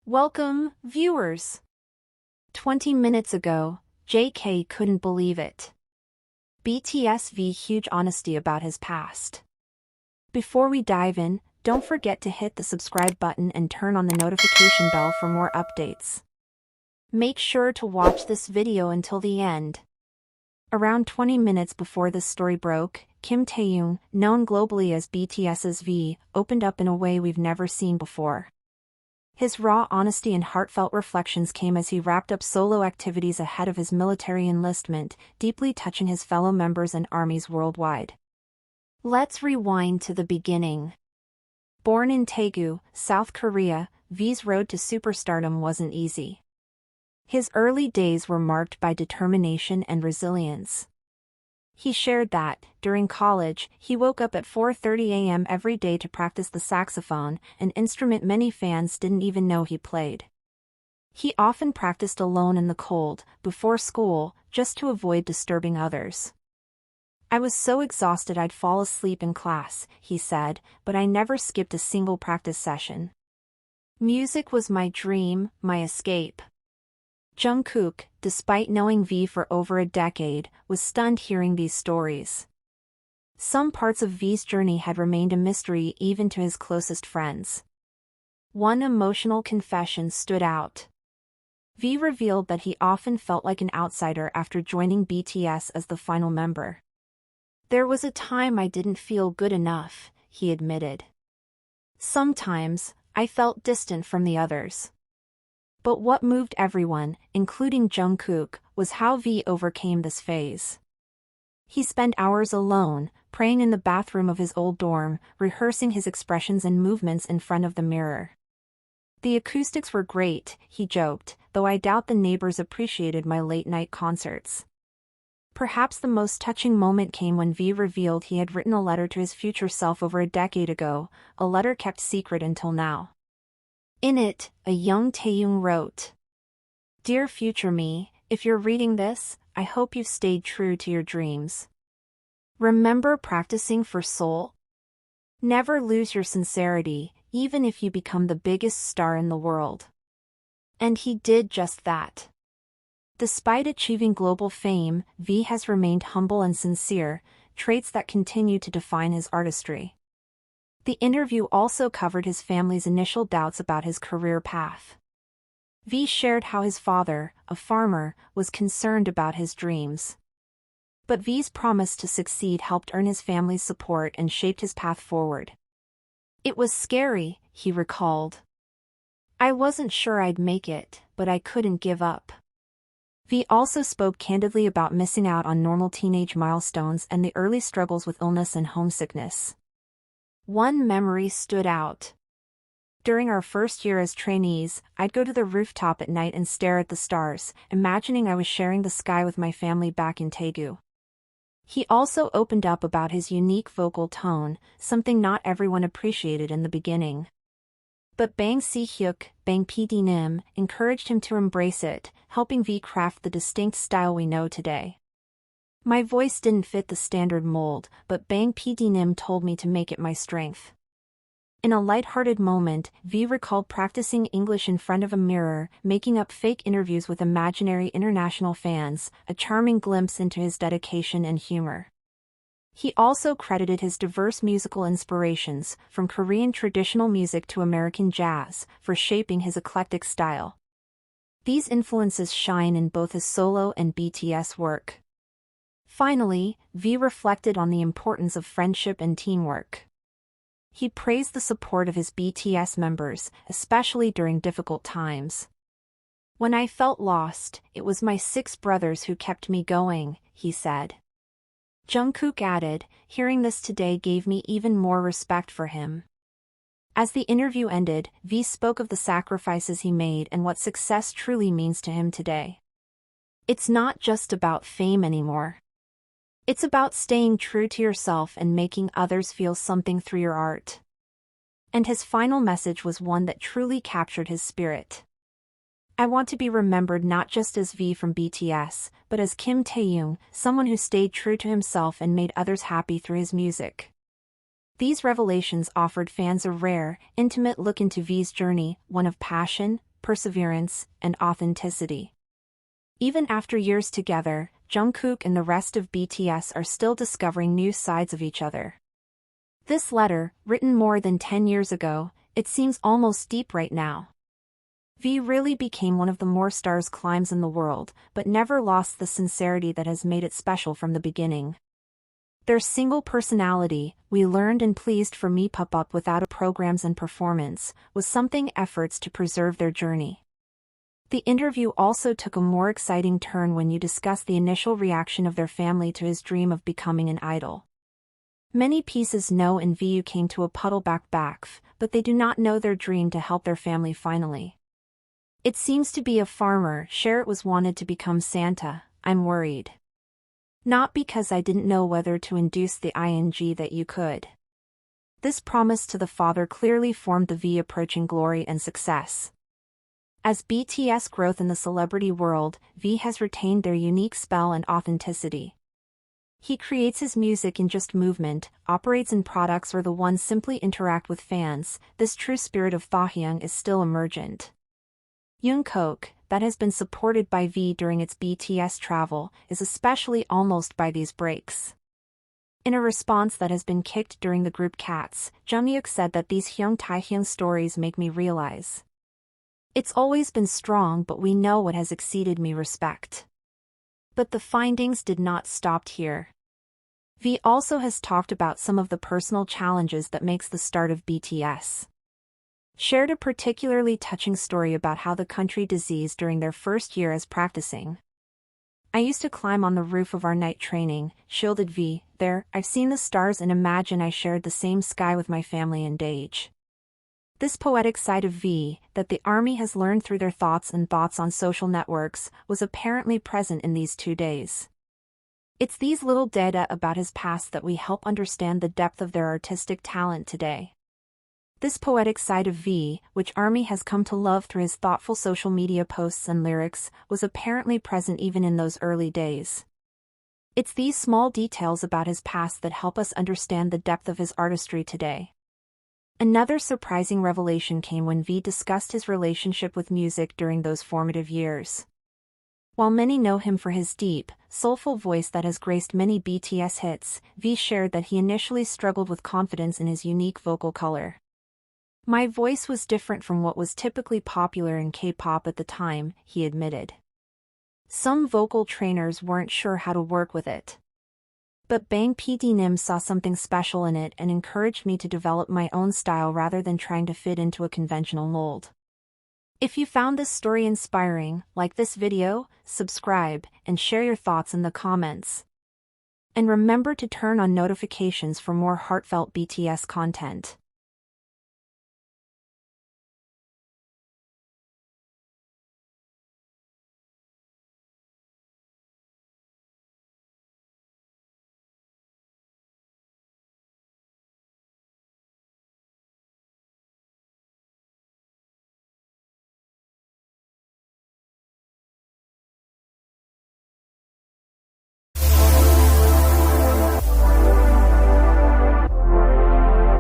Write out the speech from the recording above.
Welcome, viewers! 20 minutes ago, JK couldn't believe it. BTS V huge honesty about his past. Before we dive in, don't forget to hit the subscribe button and turn on the notification bell for more updates. Make sure to watch this video until the end. Around 20 minutes before this story broke, Taehyung, known globally as BTS's V, opened up in a way we've never seen before. His raw honesty and heartfelt reflections came as he wrapped up solo activities ahead of his military enlistment, deeply touching his fellow members and armies worldwide. Let's rewind to the beginning. Born in Daegu, South Korea, V's road to superstardom wasn't easy. His early days were marked by determination and resilience. He shared that, during college, he woke up at 4:30 a.m. every day to practice the saxophone, an instrument many fans didn't even know he played. He often practiced alone in the cold, before school, just to avoid disturbing others. "I was so exhausted I'd fall asleep in class," he said, "but I never skipped a single practice session. Music was my dream, my escape." JungkooK, despite knowing V for over a decade, was stunned hearing these stories. Some parts of V's journey had remained a mystery even to his closest friends. One emotional confession stood out. V revealed that he often felt like an outsider after joining BTS as the final member. "There was a time I didn't feel good enough," he admitted. "Sometimes, I felt distant from the others." But what moved everyone, including JungkooK, was how V overcame this phase. He spent hours alone, praying in the bathroom of his old dorm, rehearsing his expressions and movements in front of the mirror. "The acoustics were great," he joked, "though I doubt the neighbors appreciated my late-night concerts." Perhaps the most touching moment came when V revealed he had written a letter to his future self over a decade ago, a letter kept secret until now. In it, a young Taehyung wrote, "Dear future me, if you're reading this, I hope you've stayed true to your dreams. Remember practicing for Seoul? Never lose your sincerity, even if you become the biggest star in the world." And he did just that. Despite achieving global fame, V has remained humble and sincere, traits that continue to define his artistry. The interview also covered his family's initial doubts about his career path. V shared how his father, a farmer, was concerned about his dreams. But V's promise to succeed helped earn his family's support and shaped his path forward. "It was scary," he recalled. "I wasn't sure I'd make it, but I couldn't give up." V also spoke candidly about missing out on normal teenage milestones and the early struggles with illness and homesickness. One memory stood out. "During our first year as trainees, I'd go to the rooftop at night and stare at the stars, imagining I was sharing the sky with my family back in Daegu." He also opened up about his unique vocal tone, something not everyone appreciated in the beginning. But Bang Si-hyuk, Bang PD-nim, encouraged him to embrace it, helping V craft the distinct style we know today. "My voice didn't fit the standard mold, but Bang PD-nim told me to make it my strength." In a lighthearted moment, V recalled practicing English in front of a mirror, making up fake interviews with imaginary international fans, a charming glimpse into his dedication and humor. He also credited his diverse musical inspirations, from Korean traditional music to American jazz, for shaping his eclectic style. These influences shine in both his solo and BTS work. Finally, V reflected on the importance of friendship and teamwork. He praised the support of his BTS members, especially during difficult times. "When I felt lost, it was my 6 brothers who kept me going," he said. JungkooK added, "Hearing this today gave me even more respect for him." As the interview ended, V spoke of the sacrifices he made and what success truly means to him today. "It's not just about fame anymore. It's about staying true to yourself and making others feel something through your art." And his final message was one that truly captured his spirit. "I want to be remembered not just as V from BTS, but as Taehyung, someone who stayed true to himself and made others happy through his music." These revelations offered fans a rare, intimate look into V's journey, one of passion, perseverance, and authenticity. Even after years together, JungkooK and the rest of BTS are still discovering new sides of each other. This letter, written more than 10 years ago, it seems almost deep right now. V really became one of the more stars climbs in the world, but never lost the sincerity that has made it special from the beginning. Their single personality, we learned and pleased for me Kpop without programs and performance, was something efforts to preserve their journey. The interview also took a more exciting turn when you discuss the initial reaction of their family to his dream of becoming an idol. Many pieces know and VU came to a puddleback but they do not know their dream to help their family finally. It seems to be a farmer, share it was wanted to become Santa, I'm worried. Not because I didn't know whether to induce the ing that you could. This promise to the father clearly formed the V approaching glory and success. As BTS growth in the celebrity world, V has retained their unique spell and authenticity. He creates his music in just movement, operates in products or the ones simply interact with fans. This true spirit of Taehyung is still emergent. JungkooK, that has been supported by V during its BTS travel, is especially almost by these breaks. In a response that has been kicked during the group Cats, JungkooK said that these Taehyung stories make me realize. It's always been strong but we know what has exceeded me respect. But the findings did not stop here. V also has talked about some of the personal challenges that makes the start of BTS. Shared a particularly touching story about how the country diseased during their first year as practicing. I used to climb on the roof of our night training, shielded V, there, I've seen the stars and imagine I shared the same sky with my family and Daegu. This poetic side of V, that the army has learned through their thoughts on social networks, was apparently present in these 2 days. It's these little data about his past that we help understand the depth of their artistic talent today. This poetic side of V, which ARMY has come to love through his thoughtful social media posts and lyrics, was apparently present even in those early days. It's these small details about his past that help us understand the depth of his artistry today. Another surprising revelation came when V discussed his relationship with music during those formative years. While many know him for his deep, soulful voice that has graced many BTS hits, V shared that he initially struggled with confidence in his unique vocal color. My voice was different from what was typically popular in K-pop at the time, he admitted. Some vocal trainers weren't sure how to work with it. But Bang PD Nim saw something special in it and encouraged me to develop my own style rather than trying to fit into a conventional mold. If you found this story inspiring, like this video, subscribe, and share your thoughts in the comments. And remember to turn on notifications for more heartfelt BTS content.